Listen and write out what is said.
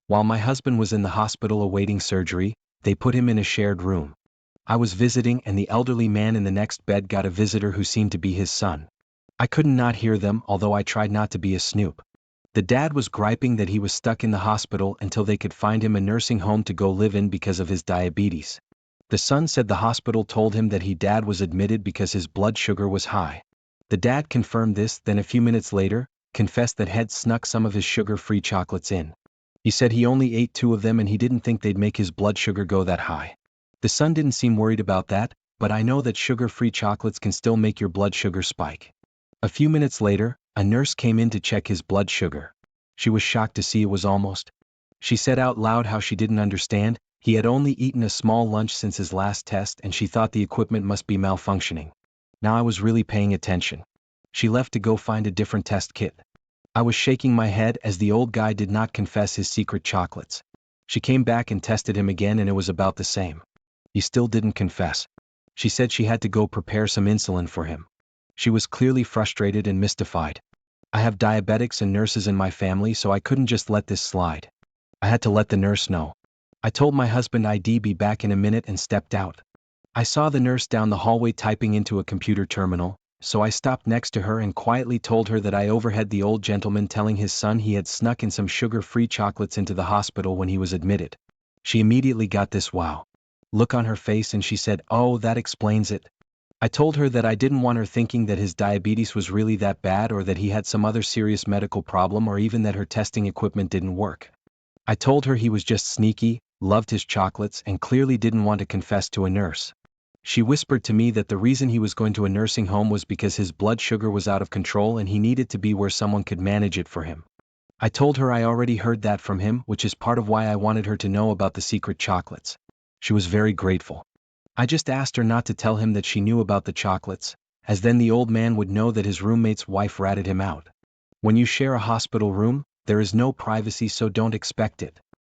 While my husband was in the hospital awaiting surgery, they put him in a shared room. I was visiting and the elderly man in the next bed got a visitor who seemed to be his son. I couldn't not hear them, although I tried not to be a snoop. The dad was griping that he was stuck in the hospital until they could find him a nursing home to go live in because of his diabetes. The son said the hospital told him that dad was admitted because his blood sugar was high. The dad confirmed this, then a few minutes later, confessed that had snuck some of his sugar-free chocolates in. He said he only ate 2 of them and he didn't think they'd make his blood sugar go that high. The son didn't seem worried about that, but I know that sugar-free chocolates can still make your blood sugar spike. A few minutes later, a nurse came in to check his blood sugar. She was shocked to see it was almost. She said out loud how she didn't understand, he had only eaten a small lunch since his last test and she thought the equipment must be malfunctioning. Now I was really paying attention. She left to go find a different test kit. I was shaking my head as the old guy did not confess his secret chocolates. She came back and tested him again and it was about the same. He still didn't confess. She said she had to go prepare some insulin for him. She was clearly frustrated and mystified. I have diabetics and nurses in my family, so I couldn't just let this slide. I had to let the nurse know. I told my husband I'd be back in a minute and stepped out. I saw the nurse down the hallway typing into a computer terminal, so I stopped next to her and quietly told her that I overheard the old gentleman telling his son he had snuck in some sugar-free chocolates into the hospital when he was admitted. She immediately got this wow look on her face and she said, "Oh, that explains it." I told her that I didn't want her thinking that his diabetes was really that bad or that he had some other serious medical problem or even that her testing equipment didn't work. I told her he was just sneaky, loved his chocolates and clearly didn't want to confess to a nurse. She whispered to me that the reason he was going to a nursing home was because his blood sugar was out of control and he needed to be where someone could manage it for him. I told her I already heard that from him, which is part of why I wanted her to know about the secret chocolates. She was very grateful. I just asked her not to tell him that she knew about the chocolates, as then the old man would know that his roommate's wife ratted him out. When you share a hospital room, there is no privacy, so don't expect it.